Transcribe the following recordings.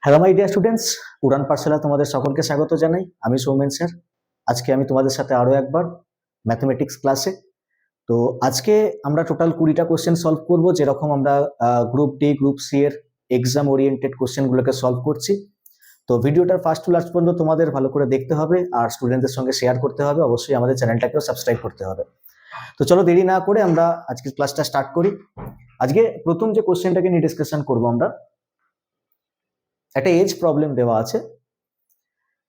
Hello my dear students, উড়ান পাঠশালা তোমাদের সকলকে স্বাগত জানাই। আমি সৌমেন স্যার। আজকে আমি তোমাদের সাথে আরো একবার ম্যাথমেটিক্স ক্লাসে। তো আজকে আমরা টোটাল 20টা কোশ্চেন সলভ করব, যেরকম আমরা গ্রুপ ডি গ্রুপ সি এর এক্সাম ওরিয়েন্টেড কোশ্চেনগুলোকে সলভ করছি। তো ভিডিওটার ফার্স্ট টু লাস্ট পর্যন্ত তোমাদের ভালো করে দেখতে হবে আর স্টুডেন্টদের সঙ্গে শেয়ার করতে হবে। অবশ্যই আমাদের চ্যানেলটাকেও সাবস্ক্রাইব করতে হবে। তো চলো দেরি না করে আমরা আজকের ক্লাসটা স্টার্ট করি। আজকে প্রথম যে কোশ্চেনটাকে নিয়ে ডিসকাশন করবো আমরা, একটা এজ প্রবলেম দেওয়া আছে।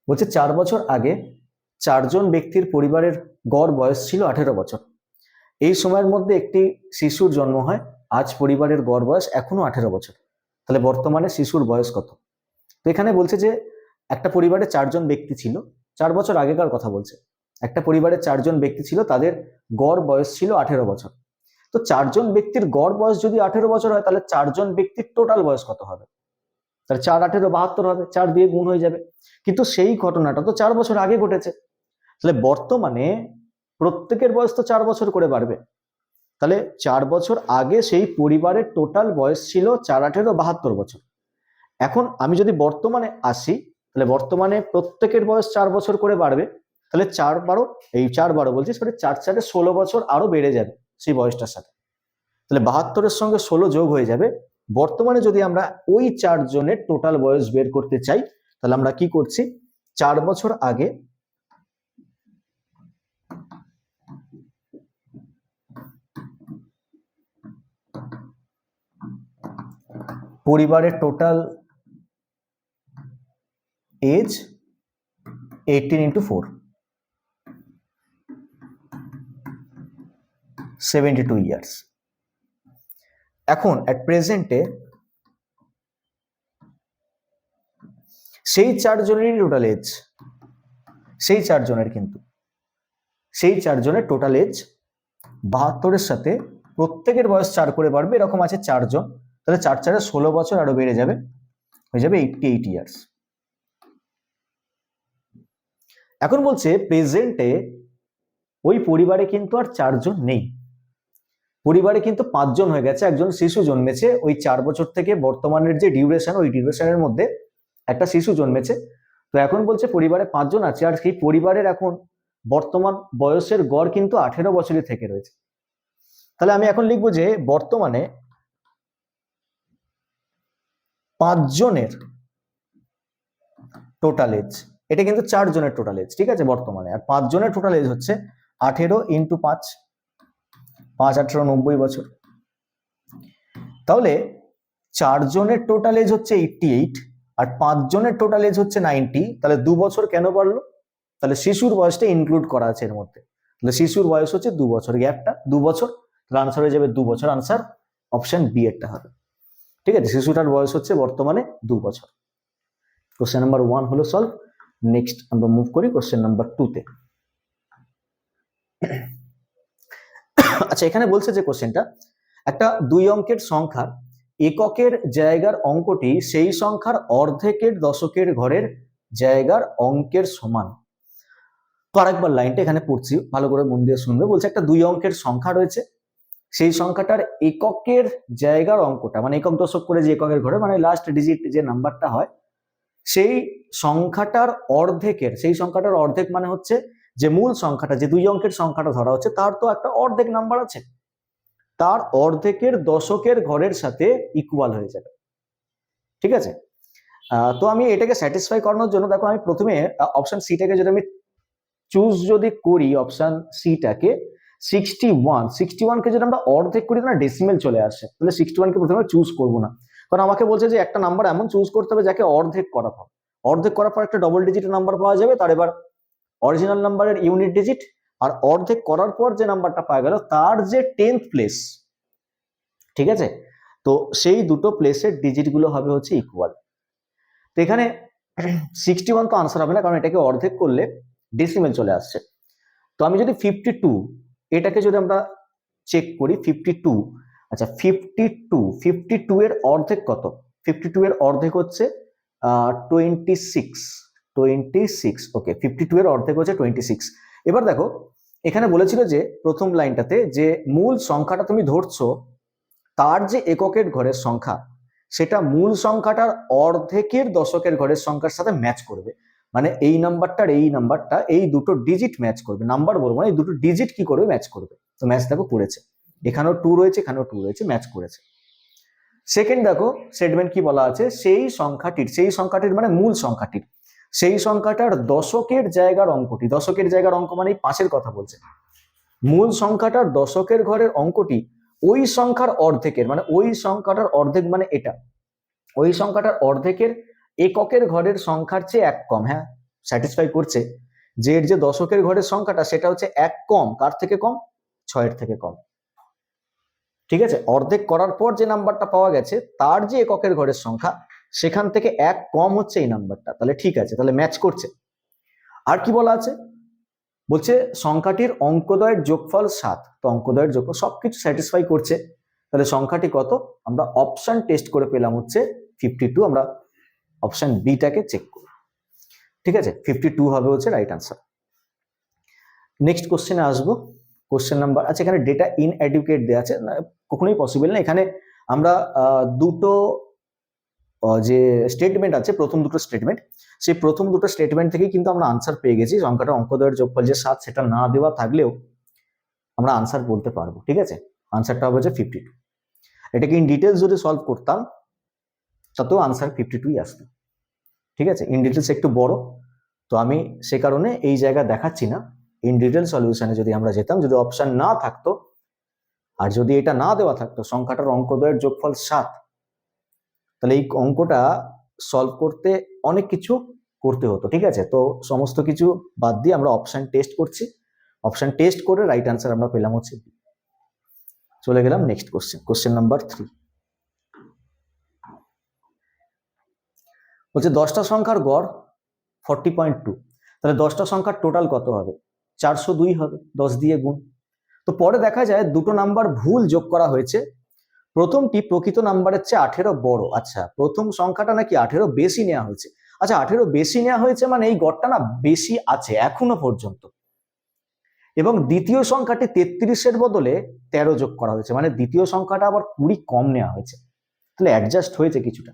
বলছে 4 বছর আগে 4জন ব্যক্তির পরিবারের গড় বয়স ছিল 18 বছর। এই সময়ের মধ্যে একটি শিশুর জন্ম হয়। আজ পরিবারের গড় বয়স এখনো 18 বছর। তাহলে বর্তমানে শিশুর বয়স কত? তো এখানে বলছে যে একটা পরিবারে 4জন ব্যক্তি ছিল, 4 বছর আগেকার কথা বলছে। একটা পরিবারে 4জন ব্যক্তি ছিল, তাদের গড় বয়স ছিল 18 বছর। তো 4জন ব্যক্তির গড় বয়স যদি 18 বছর হয়, তাহলে 4জন ব্যক্তির টোটাল বয়স কত হবে? তাহলে 4 18 72 হবে, 4 দিয়ে গুণ হয়ে যাবে। কিন্তু সেই ঘটনাটা তো 4 বছর আগে ঘটেছে। তাহলে বর্তমানে প্রত্যেকের বয়স তো 4 বছর করে বাড়বে। তাহলে 4 বছর আগে সেই পরিবারের টোটাল বয়স ছিল 4 18 72 বছর। এখন আমি যদি বর্তমানে আসি, তাহলে বর্তমানে প্রত্যেকের বয়স 4 বছর করে বাড়বে। তাহলে 4 12 4 12 বলছি, সরি 4 4 16 বছর আরো বেড়ে যাবে সেই বয়সটার সাথে। তাহলে 72-এর সঙ্গে 16 যোগ হয়ে যাবে। বর্তমানে যদি আমরা ওই 4 জনের টোটাল বয়স বের করতে চাই, তাহলে আমরা কি করছি? 4 বছর আগে পরিবারের টোটাল এজ 18 into 4, 72 ইয়ার্স। এখন অ্যাট প্রেজেন্টে সেই 4 জনেরই টোটাল এজ, সেই 4 জনের কিন্তু সেই 4 জনের টোটাল এজ 72-এর সাথে প্রত্যেকের বয়স 4 করে বাড়বে, এরকম আছে 4 জন। তাহলে 4 4 16 বছর আরো বেড়ে যাবে, হয়ে যাবে 88 ইয়ার্স। এখন বলছে প্রেজেন্টে ওই পরিবারে কিন্তু আর 4 জন নেই, পরিবারে কিন্তু 5 জন হয়ে গেছে। একজন শিশু জন্মেছে ওই 4 বছর থেকে বর্তমানের যে ডিউরেশন, ওই ডিউরেশনের মধ্যে একটা শিশু জন্মেছে। তো এখন বলছে পরিবারে 5 জন আছে, আর সেই পরিবারের এখন বর্তমান বয়সের গড় কিন্তু 18 বছরই থেকে রয়েছে। তাহলে আমি এখন লিখবো যে বর্তমানে 5 জনের টোটাল এজ, এটা কিন্তু 4 জনের টোটাল এজ, ঠিক আছে বর্তমানে। আর 5 জনের টোটাল এজ হচ্ছে 18 ইন্টু 5, 5 18 90 বছর। তাহলে 4 জনের টোটাল এজ হচ্ছে 88 আর 5 জনের টোটাল এজ হচ্ছে 90। তাহলে 2 বছর কেন বাড়লো? তাহলে শিশুর বয়সটা ইনক্লুড করা আছে এর মধ্যে। তাহলে শিশুর বয়স হচ্ছে 2 বছর, গ্যাপটা 2 বছর। তাহলে আনসার হয়ে যাবে 2 বছর। আনসার অপশন বি এরটা হবে, ঠিক আছে। শিশুটার বয়স হচ্ছে বর্তমানে 2 বছর। কোশ্চেন নাম্বার 1 হলো সলভ। নেক্সট আমরা মুভ করি কোশ্চেন নাম্বার 2 তে। আচ্ছা, এখানে বলছে যে কোশ্চেনটা, একটা 2 অঙ্কের সংখ্যার এককের জায়গার অঙ্কটি সেই সংখ্যার অর্ধেকের দশকের ঘরের জায়গার অঙ্কের সমান। তো আরেকবার লাইনটা এখানে পড়ছি, ভালো করে মন দিয়ে শুনবে। বলছে একটা 2 অঙ্কের সংখ্যা রয়েছে, সেই সংখ্যাটার এককের জায়গার অঙ্কটা, মানে একক দশক করে যে এককের ঘরে, মানে লাস্ট ডিজিট যে নাম্বারটা হয়, সেই সংখ্যাটার অর্ধেকের, সেই সংখ্যাটার অর্ধেক মানে হচ্ছে যে মূল সংখ্যাটা, যে 2 অঙ্কের সংখ্যাটা ধরা হচ্ছে, তার তো একটা অর্ধেক নাম্বার আছে, তার অর্ধেকের দশকের ঘরের সাথে ইকুয়াল হয়ে যাবে, ঠিক আছে। তো আমি এটাকে স্যাটিসফাই করানোর জন্য দেখো, আমি প্রথমে অপশন সিটাকে যদি আমি চুজ যদি করি, অপশন সিটাকে 61 কে যদি আমরা অর্ধেক করি না ডেসিমেল চলে আসে, তাহলে 61 কে প্রথমে চুজ করবো না। কারণ আমাকে বলছে যে একটা নাম্বার এমন চুজ করতে হবে যাকে অর্ধেক করা হয়। অর্ধেক করার পর একটা ডবল ডিজিট নাম্বার পাওয়া যাবে, তার এবার অরিজিনাল নাম্বারের ইউনিট ডিজিট, আর অর্ধেক করার পর যে নাম্বারটা পাওয়া গেল তার যে 10th প্লেস, ঠিক আছে। তো সেই দুটো প্লেসের ডিজিট গুলো হবে হচ্ছে ইকুয়াল। তো এখানে 61 তো আনসার হবে না, কারণ এটাকে অর্ধেক করলে ডেসিমেল চলে আসছে। তো আমি যদি 52 এটাকে যদি আমরা চেক করি, 52, আচ্ছা 52 এর অর্ধেক কত? 52 এর অর্ধেক হচ্ছে 26। ওকে, 52 এর অর্ধেক হচ্ছে 26। এবার দেখো এখানে বলেছিল যে প্রথম লাইনটাতে যে মূল সংখ্যাটা তুমি ধরছো, তার যে এককের ঘরের সংখ্যা, সেটা মূল সংখ্যাটার অর্ধেকের দশকের ঘরের সংখ্যার সাথে ম্যাচ করবে। মানে এই নাম্বারটার এই নাম্বারটা এই দুটো ডিজিট ম্যাচ করবে, নাম্বার বলবো না, এই দুটো ডিজিট কি করবে, ম্যাচ করবে। তো ম্যাচ দেখো করেছে, এখানেও 2 রয়েছে, এখানেও 2 রয়েছে, ম্যাচ করেছে। সেকেন্ড দেখো স্টেটমেন্ট কি বলা আছে, সেই সংখ্যাটির মানে মূল সংখ্যাটির, সেই সংখ্যাটার দশকের জায়গার অঙ্কটি, দশকের জায়গার অঙ্ক মানে 5-এর কথা বলছে, মূল সংখ্যাটার দশকের ঘরের অঙ্কটি ওই সংখ্যার অর্ধেকের, মানে ওই সংখ্যাটার অর্ধেক মানে এটা, ওই সংখ্যাটার অর্ধেকের এককের ঘরের সংখ্যার চেয়ে 1 কম। হ্যাঁ, স্যাটিসফাই করছে যে এর যে দশকের ঘরের সংখ্যাটা সেটা হচ্ছে 1 কম, কার থেকে কম, 6-এর থেকে কম। ঠিক আছে, অর্ধেক করার পর যে নাম্বারটা পাওয়া গেছে তার যে এককের ঘরের সংখ্যা সেখান থেকে 1 কম হচ্ছে এই নাম্বারটা, তাহলে ঠিক আছে, তাহলে ম্যাচ করছে। আর কি বলা আছে, বলছে সংখ্যাটির অঙ্কদ্বয়ের যোগফল 7, তো অঙ্কদ্বয়ের যোগফল সবকিছু স্যাটিসফাই করছে। তাহলে সংখ্যাটি কত, আমরা অপশন টেস্ট করে পেলাম হচ্ছে 52, আমরা অপশন বিটাকে চেক করি। ঠিক আছে, 52 হবে হচ্ছে রাইট আনসার। নেক্সট কোশ্চেনে আসবো, কোশ্চেন নাম্বার, আচ্ছা এখানে ডেটা ইনএডুকেট দেওয়া আছে, কখনোই পসিবল না। এখানে আমরা দুটো যে স্টেটমেন্ট আছে, প্রথম দুটো স্টেটমেন্ট, সেই প্রথম দুটো স্টেটমেন্ট থেকেই কিন্তু আমরা আনসার পেয়ে গেছি। সংখ্যাটা অঙ্কদ্বয়ের যোগফল যে 7 সেটা না দেওয়া থাকলেও আমরা আনসার বলতে পারবো। ঠিক আছে, আনসারটা হবে যে 52। এটাকে ইন ডিটেলস যদি সলভ করতাম তাতেও আনসার 52ই আসতো। ঠিক আছে, ইন ডিটেলস একটু বড়, তো আমি সে কারণে এই জায়গা দেখাচ্ছি না। ইন ডিটেল সলিউশনে যদি আমরা যেতাম, যদি অপশন না থাকতো আর যদি এটা না দেওয়া থাকতো সংখ্যাটার অঙ্কদ্বয়ের যোগফল 7, তাহলে এই অঙ্কটা সলভ করতে অনেক কিছু করতে হতো। ঠিক আছে, তো সমস্ত কিছু বাদ দিয়ে আমরা অপশন টেস্ট করছি, অপশন টেস্ট করে রাইট আনসার আমরা পেলাম হচ্ছে বি। চলে গেলাম নেক্সট কোশ্চেন, কোশ্চেন নাম্বার 3। বলছে 10টা সংখ্যার গড় 40.2, তাহলে 10টা সংখ্যার টোটাল কত হবে, 402 হবে, 10 দিয়ে গুণ। তো পরে দেখা যায় দুটো নাম্বার ভুল যোগ করা হয়েছে, প্রথমটি প্রকৃত নাম্বারের চেয়ে 18 বড়। আচ্ছা, প্রথম সংখ্যাটা নাকি 18 বেশি নেওয়া হয়েছে। আচ্ছা, 18 বেশি নেওয়া হয়েছে মানে এই গড়টা না বেশি আছে এখনো পর্যন্ত, এবং দ্বিতীয় সংখ্যাটি 33-এর বদলে 13 যোগ করা হয়েছে, মানে দ্বিতীয় সংখ্যাটা আবার 20 কম নেওয়া হয়েছে, তাহলে অ্যাডজাস্ট হয়েছে কিছুটা।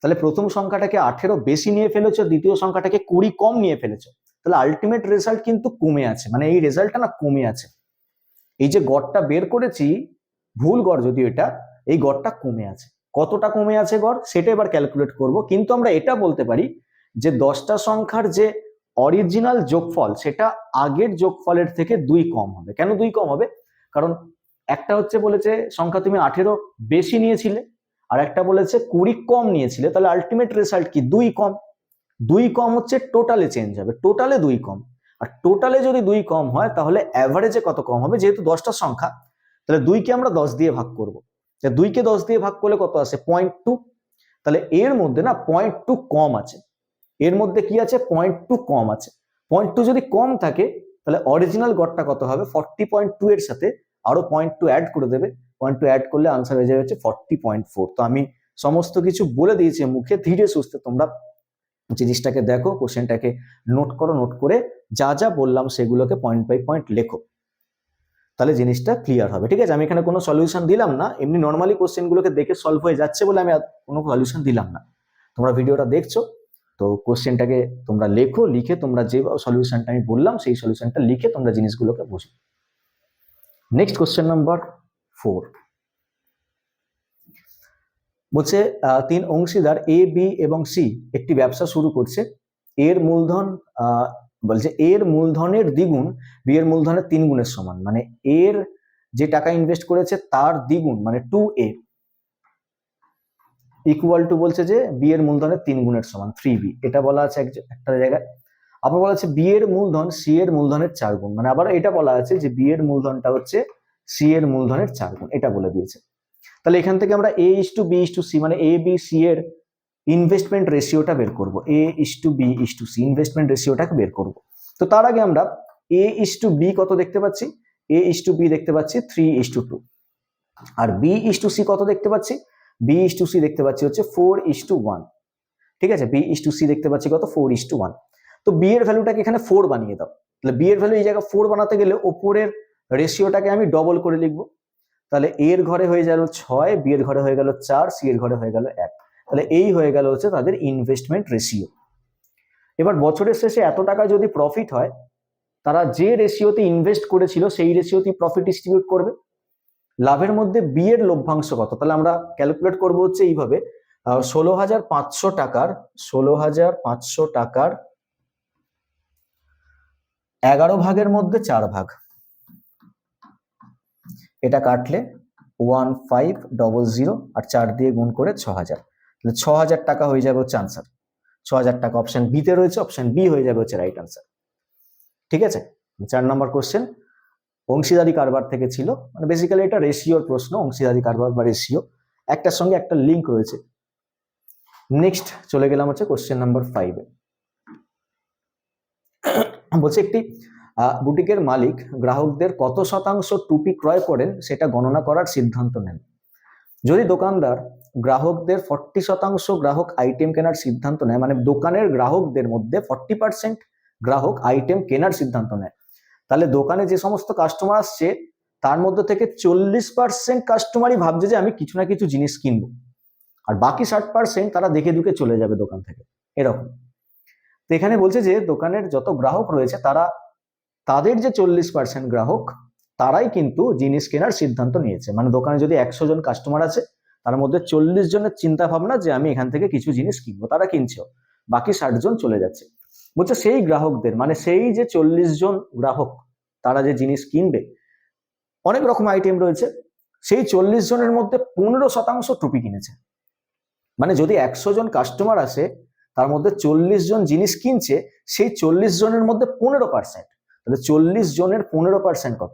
তাহলে প্রথম সংখ্যাটাকে 18 বেশি নিয়ে ফেলেছো, দ্বিতীয় সংখ্যাটাকে 20 কম নিয়ে ফেলেছো, তাহলে আলটিমেট রেজাল্ট কিন্তু কমে আছে, মানে এই রেজাল্টটা না কমে আছে। এই যে গড়টা বের করেছি, ভুল গড় যদিও এটা, এই গড়টা কমে আছে। কতটা কমে আছে গড় সেটা এবার ক্যালকুলেট করব, কিন্তু আমরা এটা বলতে পারি যে 10টা সংখ্যার যে অরিজিনাল যোগফল সেটা আগের যোগফলের থেকে 2 কম হবে। কেন 2 কম হবে, কারণ একটা হচ্ছে বলেছে সংখ্যা তুমি 18 বেশি নিয়েছিলে, আর একটা বলেছে 20 কম নিয়েছিলে, তাহলে আলটিমেট রেজাল্ট কি 2 কম। 2 কম হচ্ছে টোটালে চেঞ্জ হবে, টোটালে 2 কম, আর টোটালে যদি 2 কম হয় তাহলে অ্যাভারেজে কত কম হবে, যেহেতু 10টা সংখ্যা তাহলে 2কে আমরা 10 দিয়ে ভাগ করব, 2কে 10 দিয়ে ভাগ করলে কত আসে 0.2, তাহলে এর মধ্যে না 0.2 কম আছে, এর মধ্যে কি আছে 0.2 কম আছে। 0.2 যদি কম থাকে তাহলে অরিজিনাল গড়টা কত হবে, 40.2 এর সাথে আরো 0.2 অ্যাড করে দেবে, 0.2 অ্যাড করলে আনসার হয়ে যাবে হচ্ছে 40.4। তো আমি সমস্ত কিছু বলে দিয়েছি মুখে, ধীরে সুস্থে তোমরা জিনিসটাকে দেখো, কোশ্চেনটাকে নোট করো, নোট করে যা যা বললাম সেগুলোকে পয়েন্ট বাই পয়েন্ট লেখো, তাহলে জিনিসটা ক্লিয়ার হবে। ঠিক আছে, আমি এখানে কোনো সলিউশন দিলাম না, এমনি নর্মালি কোশ্চেনগুলোকে দেখে সলভ হয়ে যাচ্ছে বলে আমি কোনো সলিউশন দিলাম না। তোমরা ভিডিওটা দেখছো তো কোশ্চেনটাকে তোমরা লেখো, লিখে তোমরা যে সলিউশনটা আমি বললাম সেই সলিউশনটা লিখে তোমরা জিনিসগুলোকে বুঝো। নেক্সট কোশ্চেন নাম্বার 4 বলছে 3 অংশীদার এ, বি এবং সি একটি ব্যবসা শুরু করছে। এর মূলধন বলছে এর মূলধনের দ্বিগুণ বি এর মূলধনের 3 গুণের সমান, মানে এর যে টাকা ইনভেস্ট করেছে তার দ্বিগুণ মানে 2a ইকুয়াল টু বলছে যে বি এর মূলধনের 3 গুণের সমান 3b, এটা বলা আছে একটা জায়গায়। আবার বলা আছে বি এর মূলধন সি এর মূলধনের 4 গুণ, মানে আবার এটা বলা আছে যে বি এর মূলধনটা হচ্ছে সি এর মূলধনের 4 গুণ, এটা বলে দিয়েছে। তাহলে এখান থেকে আমরা A:B:C মানে এ বি সি এর ইনভেস্টমেন্ট রেশিওটা বের করব, A:B:C ইনভেস্টমেন্ট রেশিওটাকে বের করব। তো তার আগে আমরা A:B কত দেখতে পাচ্ছি, A:B দেখতে পাচ্ছি 3:2, আর B:C কত দেখতে পাচ্ছি, B:C দেখতে পাচ্ছি হচ্ছে 4:1। ঠিক আছে, B:C দেখতে পাচ্ছি কত 4:1। তো B এর ভ্যালুটাকে এখানে 4 বানিয়ে দাও, তাহলে B এর ভ্যালু এই জায়গায় 4 বানাতে গেলে ওপরের রেশিওটাকে আমি ডবল করে লিখবো, তাহলে এর ঘরে হয়ে গেল 6, বি এর ঘরে হয়ে গেল 4, সি এর ঘরে হয়ে গেল 1। তাহলে এই হয়ে গেল হচ্ছে তাদের ইনভেস্টমেন্ট রেশিও। এবার বছরের শেষে এত টাকা যদি প্রফিট হয়, তারা যে রেশিওতে ইনভেস্ট করেছিল সেই রেশিওতে প্রফিট ডিস্ট্রিবিউট করবে। লাভের মধ্যে বি এর লভ্যাংশ কত, তাহলে আমরা ক্যালকুলেট করব হচ্ছে এইভাবে, 16,500 টাকার 11 ভাগের মধ্যে 4 ভাগ, এটা কাটলে 1500 আর 4 দিয়ে গুণ করে 6000, তাহলে 6000 টাকা হয়ে যাবে হচ্ছে আনসার। 6000 টাকা অপশন বি তে রয়েছে, অপশন বি হয়ে যাবে হচ্ছে রাইট আনসার। ঠিক আছে, 4 নম্বর কোশ্চেন অংশীদারি কারবার থেকে ছিল, মানে বেসিক্যালি এটা রেশিওর প্রশ্ন, অংশীদারি কারবার বা রেশিও, একটার সঙ্গে একটা লিঙ্ক রয়েছে। নেক্সট চলে গেলাম হচ্ছে কোশ্চেন নাম্বার 5 এ। বলছে একটি বুটিকের মালিক গ্রাহকদের কত শতাংশ টুপি ক্রয় করেন সেটা গণনা করার সিদ্ধান্ত নেন। যদি দোকানদার গ্রাহকদের 40% গ্রাহক আইটেম কেনার সিদ্ধান্ত নেয়, মানে দোকানের গ্রাহকদের মধ্যে 40% গ্রাহক আইটেম কেনার সিদ্ধান্ত নেয়, তাহলে দোকানে যে সমস্ত কাস্টমার আসছে তার মধ্যে থেকে 40% কাস্টমারই ভাবছে যে আমি কিছু না কিছু জিনিস কিনবো, আর বাকি 60% তারা দেখে দুকে চলে যাবে দোকান থেকে, এরকম। তো এখানে বলছে যে দোকানের যত গ্রাহক রয়েছে তাদের যে 40% গ্রাহক তারাই কিন্তু জিনিস কেনার সিদ্ধান্ত নিয়েছে, মানে দোকানে যদি 100 জন কাস্টমার আছে তার মধ্যে 40 জনের চিন্তা ভাবনা যে আমি এখান থেকে কিছু জিনিস কিনবো, তারা কিনছেও, বাকি 60 জন চলে যাচ্ছে। বলছে সেই গ্রাহকদের, মানে সেই যে 40 জন গ্রাহক তারা যে জিনিস কিনবে, অনেক রকম আইটেম রয়েছে, সেই 40 জনের মধ্যে 15% টুপি কিনেছে। মানে যদি 100 জন কাস্টমার আসে তার মধ্যে 40 জন জিনিস কিনছে, সেই 40 জনের মধ্যে 15%, তাহলে 40 জনের 15% কত,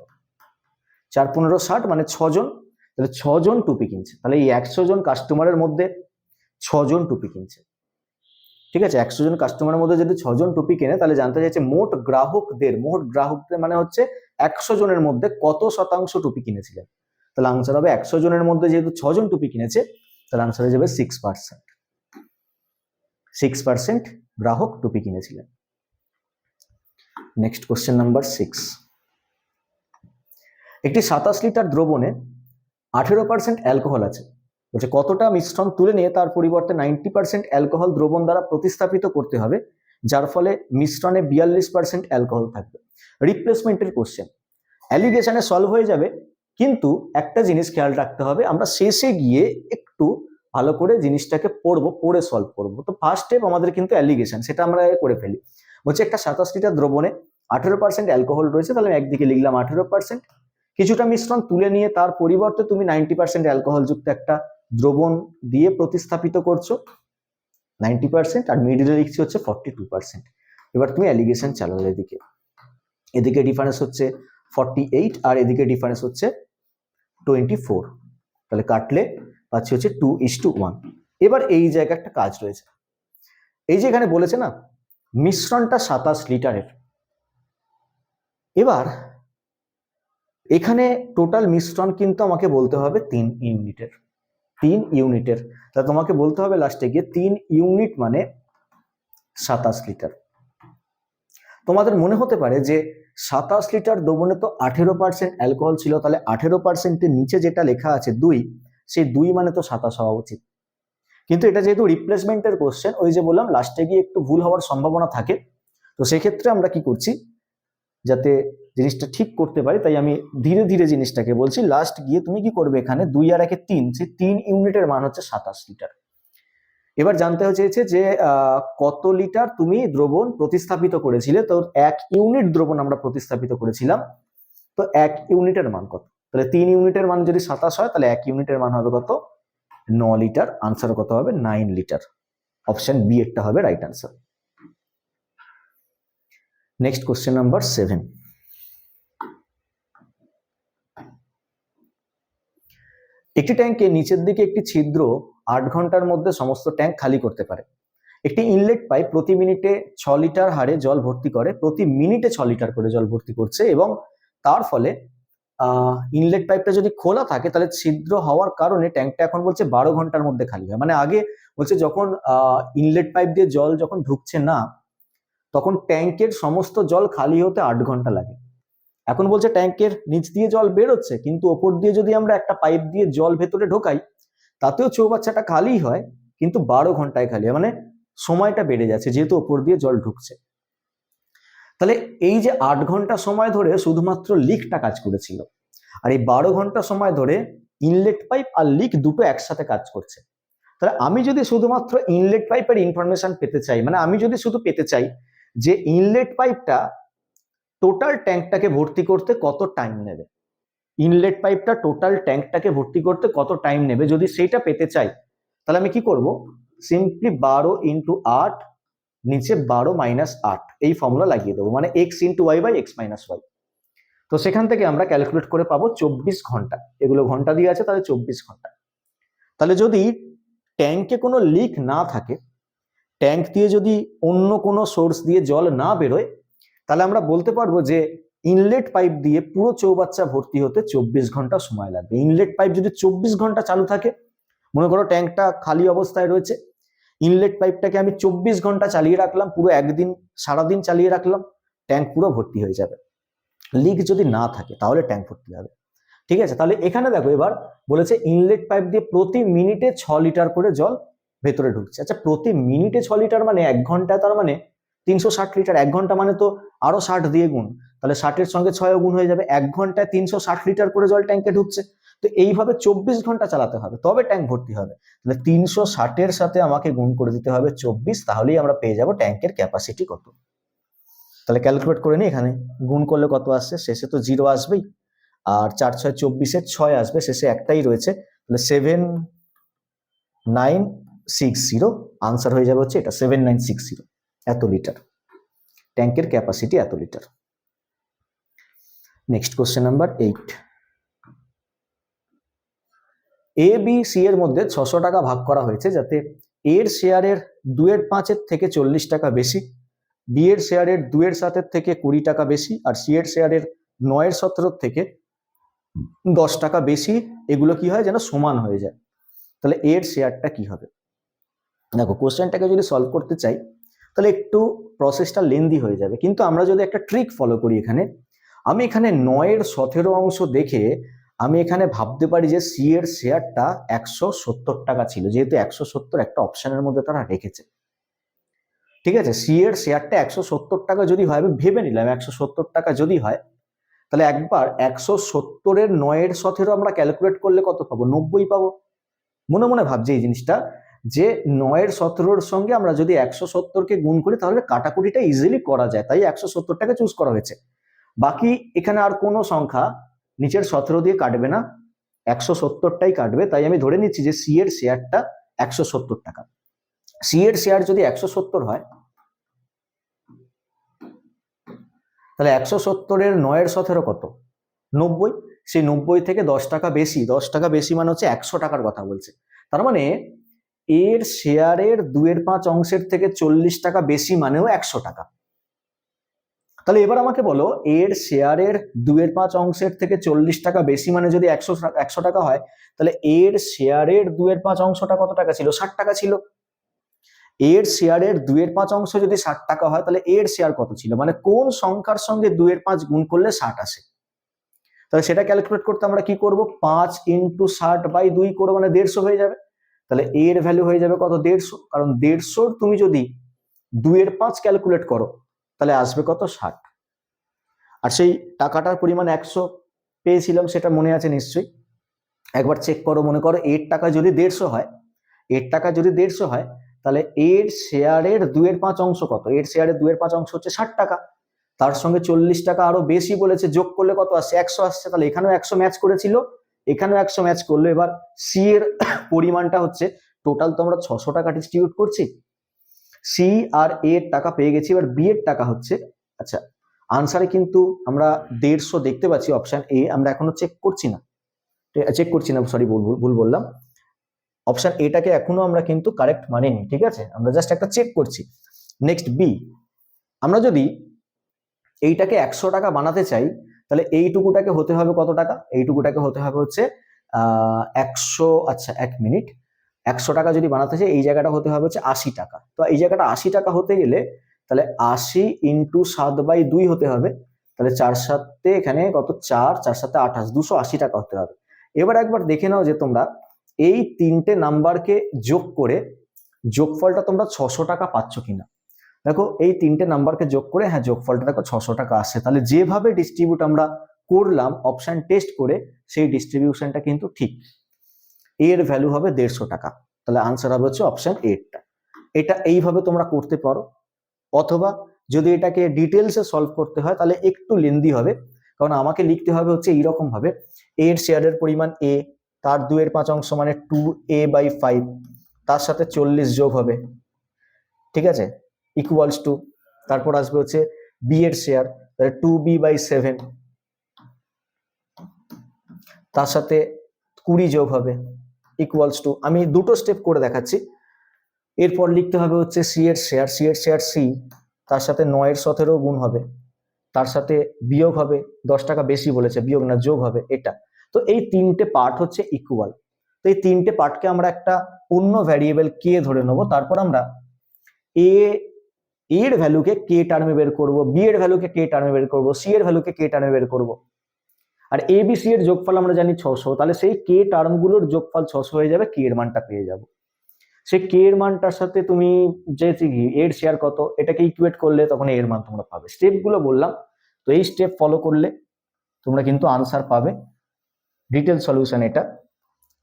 4 15 60, মানে 6 জন, তাহলে 6 জন টুপি কিনছে। তাহলে এই 100 জন কাস্টমারের মধ্যে 6 জন টুপি কিনছে। ঠিক আছে, 100 জন কাস্টমারের মধ্যে যদি 6 জন টুপি কেনে, তাহলে জানতে চাইছে মোট গ্রাহকদের মানে হচ্ছে 100 জনের মধ্যে কত শতাংশ টুপি কিনেছিলেন। তাহলে আনসার হবে 100 জনের মধ্যে যেহেতু 6 জন টুপি কিনেছে, তাহলে আনসার হয়ে যাবে 6%। 6% গ্রাহক টুপি কিনেছিলেন। Next question number 6। একটি 27 লিটার দ্রবণে 18% অ্যালকোহল আছে। বলছে কতটা মিশ্রণ তুলে নিয়ে তার পরিবর্তে 90% অ্যালকোহল দ্রবণ দ্বারা প্রতিস্থাপিত করতে হবে, যার ফলে মিশ্রণে 42% অ্যালকোহল থাকবে। রিপ্লেসমেন্টের কোশ্চেন, অ্যালিগেশনে সলভ হয়ে যাবে, কিন্তু একটা জিনিস খেয়াল রাখতে হবে, আমরা শেষে গিয়ে একটু ভালো করে জিনিসটাকে পড়ে সলভ করবো। তো ফার্স্ট স্টেপ আমাদের কিন্তু অ্যালিগেশন, সেটা আমরা করে ফেলি। বলছে একটা 27 লিটার দ্রবণে 18% অ্যালকোহল রয়েছে, তাহলে একদিকে লিখলাম 18%, কিছুটা মিশ্রণ তুলে নিয়ে তার পরিবর্তে তুমি 90% অ্যালকোহল যুক্ত একটা দ্রবণ দিয়ে প্রতিস্থাপিত করছো 90%, আর মিডিলে লিখছি হচ্ছে 42%। এবার তুমি অ্যালিগেশন চালালে, এদিকে ডিফারেন্স হচ্ছে 48 আর এদিকে ডিফারেন্স হচ্ছে 24, তাহলে কাটলে পাচ্ছি হচ্ছে 2:1। এবার এই জায়গায় একটা কাজ রয়েছে, এই যে এখানে বলেছে না মিশ্রণটা 27 লিটারের, এবার এখানে টোটাল মিশ্রণ কিন্তু আমাকে বলতে হবে 3 ইউনিটের, তা তোমাকে বলতে হবে লাস্টে গিয়ে 3 ইউনিট মানে 27 লিটার। তোমাদের মনে হতে পারে যে 27 লিটার দ্রবণে তো 18% অ্যালকোহল ছিল, তাহলে 18%-এর নিচে যেটা লেখা আছে 2, সেই 2 মানে তো 27 হওয়া উচিত। কিন্তু এটা যেহেতু রিপ্লেসমেন্টের কোশ্চেন, ওই যে বললাম লাস্টে গিয়ে একটু ভুল হওয়ার সম্ভাবনা থাকে, তো সেক্ষেত্রে আমরা কি করছি, যাতে জিনিসটা ঠিক করতে পারি তাই আমি ধীরে ধীরে জিনিসটাকে বলছি। লাস্ট গিয়ে তুমি কি করবে, এখানে 2 আর 1 3, সেই 3 ইউনিটের মান হচ্ছে 27 লিটার। এবার জানতে চেয়েছে যে কত লিটার তুমি দ্রবণ প্রতিস্থাপিত করেছিলে, তো 1 ইউনিট দ্রবণ আমরা প্রতিস্থাপিত করেছিলাম, তো 1 ইউনিটের মান কত, তাহলে 3 ইউনিটের মান যদি 27 হয়, তাহলে 1 ইউনিটের মান হবে কত, 9 লিটার। আনসার কত হবে, 9 লিটার। অপশন বি এরটা হবে right answer. Next question number 7। একটি ট্যাঙ্কে নিচের দিকে একটি ছিদ্র 8 ঘন্টার মধ্যে সমস্ত ট্যাঙ্ক খালি করতে পারে। একটি ইনলেট পাইপ প্রতি মিনিটে 6 লিটার হারে জল ভর্তি করে, প্রতি মিনিটে 6 লিটার করে জল ভর্তি করছে, এবং তার ফলে ইনলেট পাইপটা যদি খোলা থাকে তাহলে ছিদ্র হওয়ার কারণে ট্যাঙ্কটা এখন বলছে 12 ঘন্টার মধ্যে খালি হয়। মানে আগে বলছে যখন ইনলেট পাইপ দিয়ে জল যখন ঢুকছে না, তখন ট্যাঙ্কের সমস্ত জল খালি হতে 8 ঘন্টা লাগে। এখন বলছে ট্যাঙ্কের নিচ দিয়ে জল বেরোচ্ছে, কিন্তু ওপর দিয়ে যদি আমরা একটা পাইপ দিয়ে জল ভেতরে ঢোকাই, তাতেও চৌবাচ্চাটা খালি হয়, কিন্তু 12 ঘন্টায় খালি, মানে সময়টা বেড়ে যাচ্ছে যেহেতু ওপর দিয়ে জল ঢুকছে। তাহলে এই যে 8 ঘন্টা সময় ধরে শুধুমাত্র লিকটা কাজ করেছিল, আর এই 12 ঘন্টা সময় ধরে ইনলেট পাইপ আর লিক দুটো একসাথে কাজ করছে। তাহলে আমি যদি শুধুমাত্র ইনলেট পাইপের ইনফরমেশন পেতে চাই, মানে আমি যদি শুধু পেতে চাই যে ইনলেট পাইপটা টোটাল ট্যাঙ্কটাকে ভর্তি করতে কত টাইম নেবে, ইনলেট পাইপটা টোটাল ট্যাঙ্কটাকে ভর্তি করতে কত টাইম নেবে, যদি সেইটা পেতে চাই তাহলে আমি কি করব, সিম্পলি 12 ইন্টু 8 নিচে 12 মাইনাস 8 এই ফর্মুলা লাগিয়ে দেবো, মানে x into y by x minus y. তো সেখান থেকে আমরা ক্যালকুলেট করে পাবো 24 ঘন্টা, এগুলো ঘন্টা দিয়ে আছে তাহলে 24 ঘন্টা। তাহলে যদি ট্যাঙ্কে কোনো লিক না থাকে, ট্যাঙ্ক দিয়ে যদি অন্য কোনো সোর্স দিয়ে জল না বেরোয়, তাহলে আমরা বলতে পারবো যে ইনলেট পাইপ দিয়ে পুরো চৌবাচ্চা ভর্তি হতে 24 ঘন্টা সময় লাগবে। ইনলেট পাইপ যদি 24 ঘন্টা চালু থাকে, মনে করো ট্যাঙ্কটা খালি অবস্থায় রয়েছে, ইনলেট পাইপটাকে আমি 24 ঘন্টা চালিয়ে রাখলাম, পুরো একদিন সারাদিন চালিয়ে রাখলাম, ট্যাঙ্ক পুরো ভর্তি হয়ে যাবে। লিক যদি না থাকে তাহলে ট্যাঙ্ক ভর্তি হবে। ঠিক আছে, তাহলে এখানে দেখো এবার বলেছে ইনলেট পাইপ দিয়ে প্রতি মিনিটে 6 লিটার করে জল ভেতরে ঢুকছে। আচ্ছা, প্রতি মিনিটে 6 লিটার মানে 1 ঘন্টায় তার মানে 360 লিটার, 1 ঘন্টা মানে তো আরো 60 দিয়ে গুণ, তাহলে 60-এর সঙ্গে 6 গুণ হয়ে যাবে, 1 ঘন্টায় 360 লিটার করে জল ট্যাঙ্কে ঢুকছে। তো এইভাবে 24 ঘন্টা চালাতে হবে তবে ট্যাঙ্ক ভর্তি হবে। তাহলে 360-এর সাথে আমাকে গুণ করে দিতে হবে 24, তাহলেই আমরা পেয়ে যাব ট্যাঙ্কের ক্যাপাসিটি কত। তাহলে ক্যালকুলেট করে নিই, এখানে গুণ করলে কত আসছে, শেষে তো 0 আসবেই, আর 4 6 24-এর 6 আসবে, শেষে একটাই রয়েছে, তাহলে 7960 আনসার হয়ে যাবে হচ্ছে এটা 7960, এত লিটার ট্যাঙ্কের ক্যাপাসিটি, এত litre. Next question number 8, A B C এর মধ্যে 600 টাকা ভাগ করা হয়েছে যাতে এর শেয়ারের 2/5 থেকে 40 টাকা বেশি, বি এর শেয়ারের 2/7 থেকে 20 টাকা বেশি, আর সি এর শেয়ারের 9/17 থেকে 10 টাকা বেশি, এগুলো কি হয় যেন সমান হয়ে যায়। তাহলে এর শেয়ারটা কি হবে? দেখো কোশ্চেনটাকে যদি সলভ করতে চাই তাহলে একটু প্রসেসটা লেন্দি হয়ে যাবে, কিন্তু আমরা যদি একটা ট্রিক ফলো করি, এখানে আমি এখানে 9/17 অংশ দেখে আমি এখানে ভাবতে পারি যে সি এর শেয়ারটা 170 টাকা ছিল, যেহেতু 170 একটা অপশনের মধ্যে তারা রেখেছে। ঠিক আছে, সি এর শেয়ারটা 170 টাকা যদি হয়, আমি ভেবে নিলাম 170 টাকা যদি হয়, তাহলে একবার 170-এর 9/17 আমরা ক্যালকুলেট করলে কত পাবো, 90 পাবো। মনে মনে ভাবছি এই জিনিসটা যে 9/17-এর সঙ্গে আমরা যদি 170-কে গুণ করি তাহলে কাটাকুটিটা ইজিলি করা যায়, তাই 170টাকে চুজ করা হয়েছে। বাকি এখানে আর কোনো সংখ্যা নিচের 17 দিয়ে কাটবে না, 170টাই কাটবে, তাই আমি ধরে নিচ্ছি যে সি এর শেয়ারটা 170 টাকা। সি এর শেয়ার যদি 170 হয়, তাহলে 170-এর 9/17 কত, 90, সেই 90 থেকে 10 টাকা বেশি, 10 টাকা বেশি মানে হচ্ছে 100 টাকার কথা বলছে, তার মানে এর শেয়ারের 2/5 অংশের থেকে 40 টাকা বেশি মানেও 100 টাকা। তাহলে এবার আমাকে বলো এর শেয়ারের 2/5 অংশের থেকে 40 টাকা বেশি মানে যদি 100 টাকা হয়, তাহলে এর শেয়ারের 2/5 অংশটা কত টাকা ছিল, 60 টাকা ছিল। এর শেয়ারের 2/5 অংশ যদি 60 টাকা হয়, তাহলে এর শেয়ার কত ছিল, মানে কোন সংখ্যার সঙ্গে 2/5 গুণ করলে 60 আসে। তাহলে সেটা ক্যালকুলেট করতে আমরা কি করব, 5 × 60/2 করবো, মানে 150 হয়ে যাবে। তাহলে এর ভ্যালু হয়ে যাবে কত, 150, কারণ 150 তুমি যদি 2/5 ক্যালকুলেট করো তাহলে আসবে কত, 60। আর সেই টাকাটার পরিমাণ 100 পেয়েছিলাম, সেটা মনে আছে নিশ্চয়ই, একবার চেক করো। মনে করো এর টাকা যদি 150 হয়, এর টাকা যদি 150 হয়, তাহলে এর শেয়ারের 2/5 অংশ কত, এর শেয়ারের 2/5 অংশ হচ্ছে 60 টাকা, তার সঙ্গে 40 টাকা আরো বেশি বলেছে, যোগ করলে কত আসছে, 100 আসছে। তাহলে এখানেও 100 ম্যাচ করেছিল, এখানেও 100 ম্যাচ করলো। এবার সি এর পরিমাণটা হচ্ছে, টোটাল তো আমরা 600 টাকা ডিস্ট্রিবিউট করছি, সি আর এর টাকা পেয়ে গেছি, এবার বি এর টাকা হচ্ছে, আচ্ছা আনসারে কিন্তু আমরা 150 দেখতে পাচ্ছি অপশন এ, আমরা এখনো চেক করছি না, সরি ভুল বললাম, অপশন এটাকে এখনো আমরা কিন্তু কারেক্ট মানিনি, ঠিক আছে, আমরা জাস্ট একটা চেক করছি। নেক্সট বি, আমরা যদি এইটাকে 100 টাকা বানাতে চাই, তাহলে এইটুকুটাকে হতে হবে কত টাকা, এইটুকুটাকে হতে হবে হচ্ছে 100, আচ্ছা 1 মিনিট, 100 টাকা যদি বানাতে চাই এই জায়গাটা হতে হবে হচ্ছে 80 টাকা। তো এই জায়গাটা 80 টাকা হতে গেলে তাহলে 80 × 7/2 হতে হবে, তাহলে 4 7 এখানে কত, 4 4 7 28, 280 টাকা হতে হবে। এবার একবার দেখে নাও যে তোমরা এই তিনটে নাম্বারকে যোগ করে যোগফলটা তোমরা 600 টাকা পাচ্ছ কিনা। দেখো এই তিনটে নাম্বারকে যোগ করে, হ্যাঁ যোগফলটা দেখো 600 টাকা আসছে। তাহলে যেভাবে ডিস্ট্রিবিউট আমরা করলাম অপশন টেস্ট করে, সেই ডিস্ট্রিবিউশনটা কিন্তু ঠিক। এর ভ্যালু হবে 150 টাকা। তাহলে আনসার হবে হচ্ছে অপশন 8টা। এটা এইভাবে তোমরা করতে পারো, অথবা যদি এটাকে ডিটেলসে সলভ করতে হয় তাহলে একটু লেন্দি হবে, কারণ আমাকে লিখতে হবে হচ্ছে এইরকম ভাবে, এর শেয়ারের পরিমাণ এ, তার 2/5 মানে 2a/5, তার সাথে 40 যোগ হবে, ঠিক আছে, ইকুয়ালস টু, তারপর আসবে হচ্ছে বি এর শেয়ার, তাহলে 2b/7, তার সাথে 20 যোগ হবে, ইকুয়ালস টু, আমি দুটো স্টেপ করে দেখাচ্ছি। এরপর লিখতে হবে হচ্ছে সি এর শেয়ার সি, তার সাথে 9/17 গুণ হবে, তার সাথে বিয়োগ হবে, 10 টাকা বেশি বলেছে, বিয়োগ না যোগ হবে এটা। তো এই তিনটে পার্ট হচ্ছে ইকুয়াল। তো এই তিনটে পার্টকে আমরা একটা অন্য ভ্যারিয়েবল কে ধরে নেবো, তারপর আমরা এ এর ভ্যালুকে কে টার্মে বের করব, বি এর ভ্যালুকে কে টার্মে বের করব, সি এর ভ্যালুকে কে টার্মে বের করব। আর এ বি সি এর যোগফল আমরা জানি 600, তাহলে সেই কে টার্মগুলোর যোগফল 600 হয়ে যাবে, কে এর মানটা পেয়ে যাব। সেই কে এর মানটার সাথে তুমি যে এর শেয়ার কত এটাকে ইকুয়েট করলে তখন এর মান তোমরা পাবে। স্টেপগুলো বললাম, তো এই স্টেপ ফলো করলে তোমরা কিন্তু আনসার পাবে, ডিটেল সলিউশন এটা।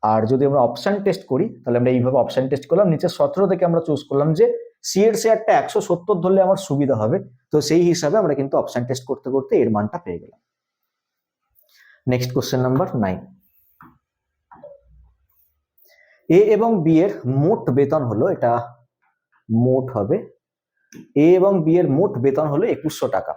আর যদি আমরা অপশন টেস্ট করি তাহলে আমরা এইভাবে অপশন টেস্ট করলাম, নিচে 17 থেকে আমরা চুজ করলাম যে সি এর শেয়ারটা 170 ধরলে আমার সুবিধা হবে, তো সেই হিসাবে আমরা কিন্তু অপশন টেস্ট করতে করতে এর মানটা পেয়ে গেলাম। Next question number 9। এ এবং বি এর মোট বেতন হলো, এটা মোট হবে, এ এবং বি এর মোট বেতন হলো 2100 টাকা।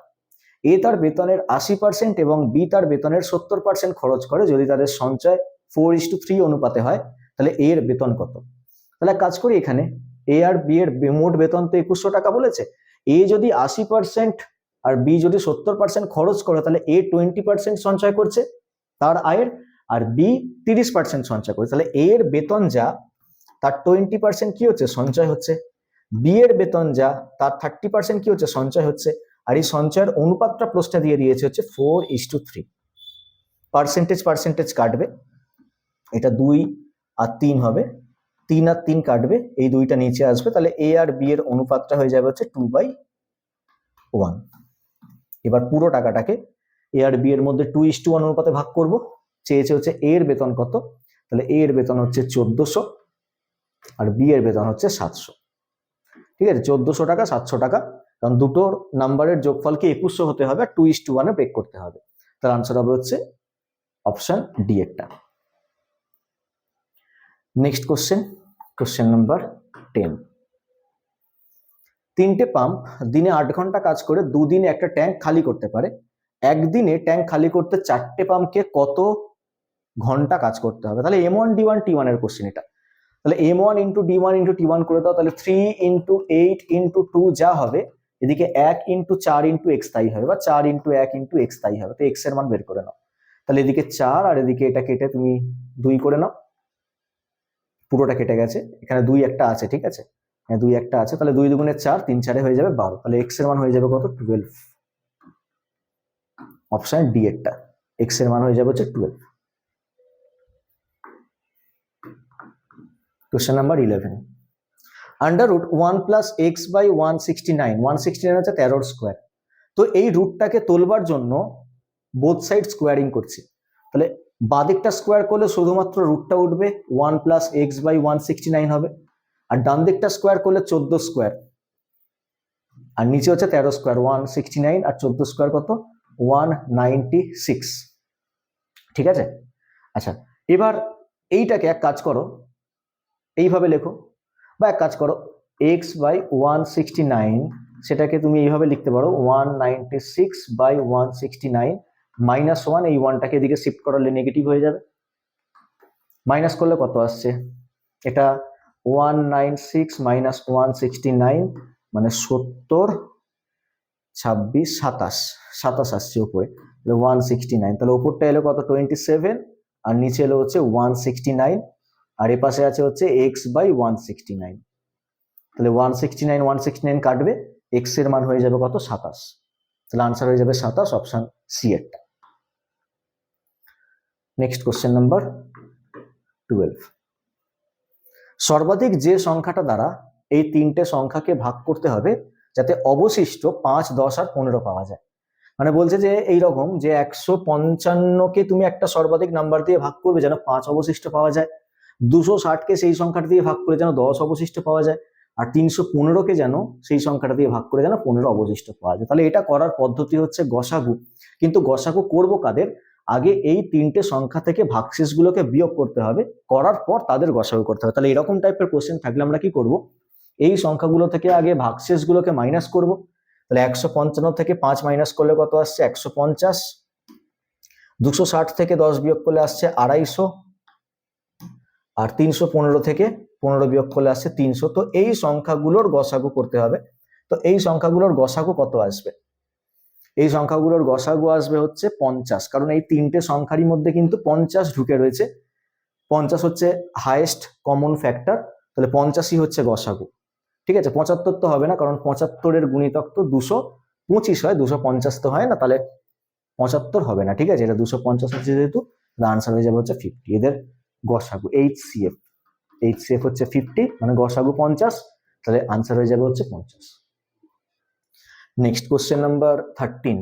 এ তার বেতনের 80% এবং বি তার বেতনের 70% খরচ করে। যদি তাদের সঞ্চয় 4:3 অনুপাতে হয় তাহলে এ এর বেতন কত। তাহলে কাজ করি, এখানে এ আর বি এর মোট বেতন তো 2100 টাকা বলেছে, এ যদি 80% আর বি যদি 70% খরচ করে, তাহলে এ 20% সঞ্চয় করছে তার আয়ের, আর বি 30% সঞ্চয় করছে। তাহলে এ এর বেতন যা তার 20% কি হচ্ছে, সঞ্চয় হচ্ছে। বি এর বেতন যা তার 30% কি হচ্ছে, সঞ্চয় হচ্ছে। আর এই সঞ্চয়ের অনুপাতটা প্রশ্নে দিয়ে দিয়েছে হচ্ছে 4:3। পার্সেন্টেজ কাটবে, এটা 2 আর 3 হবে, 3 আর 3 কাটবে, এই দুইটা নিচে আসবে, তাহলে এ আর বি এর অনুপাতটা হয়ে যাবে হচ্ছে 2/1। এবার পুরো টাকাটাকে এ আর বি এর মধ্যে 2:1 অনুপাতে ভাগ করব। চেয়েছে হচ্ছে এ এর বেতন কত, তাহলে এ এর বেতন হচ্ছে 1400 আর বি এর বেতন হচ্ছে 700। ঠিক আছে, 1400 টাকা 700 টাকা, কারণ দুটোর নাম্বারের যোগফলকে 2100 হতে হবে আর 2:1 ব্রেক করতে হবে। তার আনসার হবে হচ্ছে অপশন ডি একটা। Next question number 10। তিনটে পাম্প দিনে 8 ঘন্টা কাজ করে দুদিনে একটা ট্যাঙ্ক খালি করতে পারে। একদিনে ট্যাঙ্ক খালি করতে 4টে পাম্পকে কত ঘন্টা কাজ করতে হবে। তাহলে M1 D1 T1 এর কোশ্চেন এটা। তাহলে M1 into D1 into T1 করে দাও, তাহলে 3 ইন্টু 8 ইন্টু 2 যা হবে, এদিকে 1 ইন্টু 4 ইন্টু এক্স তাই হবে, বা 4 ইন্টু 1 ইন্টু এক্স তাই হবে। তো এক্স এর মান বের করে নাও। তাহলে এদিকে 4 আর এদিকে এটা কেটে তুমি 2 করে নাও, পুরোটা কেটে গেছে, এখানে 2 একটা আছে, ঠিক আছে, হ্যাঁ 2 একটা আছে, তাহলে 2 দুগুণে 4, 3 4 হয়ে যাবে 12। তাহলে এক্স এর মান হয়ে যাবে কত, 12। অপশন ডি একটা, এক্স এর মান হয়ে যাবে হচ্ছে 12। Question number 11। Under root 1 plus x by 169, 169 হচ্ছে 13 স্কোয়ার। তো এই রুটটাকে তোলবার জন্য বোথ সাইড স্কোয়ারিং করছি। তাহলে বাদিকটা স্কোয়ার করলে শুধুমাত্র রুটটা উঠবে, 1 প্লাস এক্স বাই 169 হবে, আর ডান দিকটা স্কোয়ার করলে 14 স্কোয়ার, আর নিচে হচ্ছে 13 স্কোয়ার, 169 আর 14 স্কোয়ার কত, 196। ঠিক আছে, আচ্ছা এবার এইটাকে এক কাজ করো, এইভাবে লেখো, বা এক কাজ করো, এক্স বাই 169 সেটাকে তুমি এইভাবে লিখতে পারো, 196/169 -1, এই 1টাকে এদিকে শিফট করলে নেগেটিভ হয়ে যাবে, মাইনাস করলে কত আসছে, এটা 196 - 169 মানে 70, 26, 27 আসছে উপরে, 169, তাহলে উপরটা এলো কত 27 আর নিচে এলো হচ্ছে 169, আর এ পাশে আছে হচ্ছে এক্স বাই 169। তাহলে 169 কাটবে, এক্স এর মান হয়ে যাবে কত 27, তাহলে আনসার হয়ে যাবে 27, অপশন সি এরটা। Next question number 12। সর্বাধিক যে সংখ্যাটা দ্বারা এই তিনটে সংখ্যাকে ভাগ করতে হবে যাতে অবশিষ্ট 5, 10 আর 15 পাওয়া যায়। মানে বলছে যে এইরকম যে 155কে তুমি একটা সর্বাধিক নাম্বার দিয়ে ভাগ করবে যেন 5 অবশিষ্ট পাওয়া যায়, 260কে সেই সংখ্যাটা দিয়ে ভাগ করে যেন 10 অবশিষ্ট পাওয়া যায়, আর 315কে যেন সেই সংখ্যাটা দিয়ে ভাগ করে যেন 15 অবশিষ্ট পাওয়া যায়। তাহলে এটা করার পদ্ধতি হচ্ছে গসাগু। কিন্তু গসাগু করব কাদের? আগে এই তিনটে সংখ্যা থেকে ভাগশেষগুলোকে বিয়োগ করতে হবে, করার পর তাদের গসাগু করতে হবে। তাহলে এরকম টাইপের কোশ্চেন থাকলে আমরা কি করব, এই সংখ্যাগুলো থেকে আগে ভাগশেষগুলোকে মাইনাস করব। তাহলে 155 থেকে 5 মাইনাস করলে কত আসছে? 150। 260 থেকে 10 বিয়োগ করলে আসছে 250, আর 315 থেকে 15 বিয়োগ করলে আসছে 300। তো এই সংখ্যাগুলোর গসাগু করতে হবে। তো এই সংখ্যাগুলোর গসাগু কত আসবে? এই সংখ্যাগুলোর গসাগু আসবে হচ্ছে 50, কারণ এই তিনটে সংখ্যারই মধ্যে কিন্তু 50 ঢুকে রয়েছে। 50 হচ্ছে হাইয়েস্ট কমন ফ্যাক্টর, তাহলে 50ই হচ্ছে গসাগু। ঠিক আছে, 75 তো হবে না, কারণ 75-এর গুণিতক তো 225 হয়, 250 তো হয় না, তাহলে 75 হবে না। ঠিক আছে, এটা 250 হচ্ছে যেহেতু, আনসার হয়ে যাবে হচ্ছে 50। এদের গসাগু HCF, HCF হচ্ছে 50, মানে গসাগু 50, তাহলে আনসার হয়ে যাবে হচ্ছে 50। Next question number 13।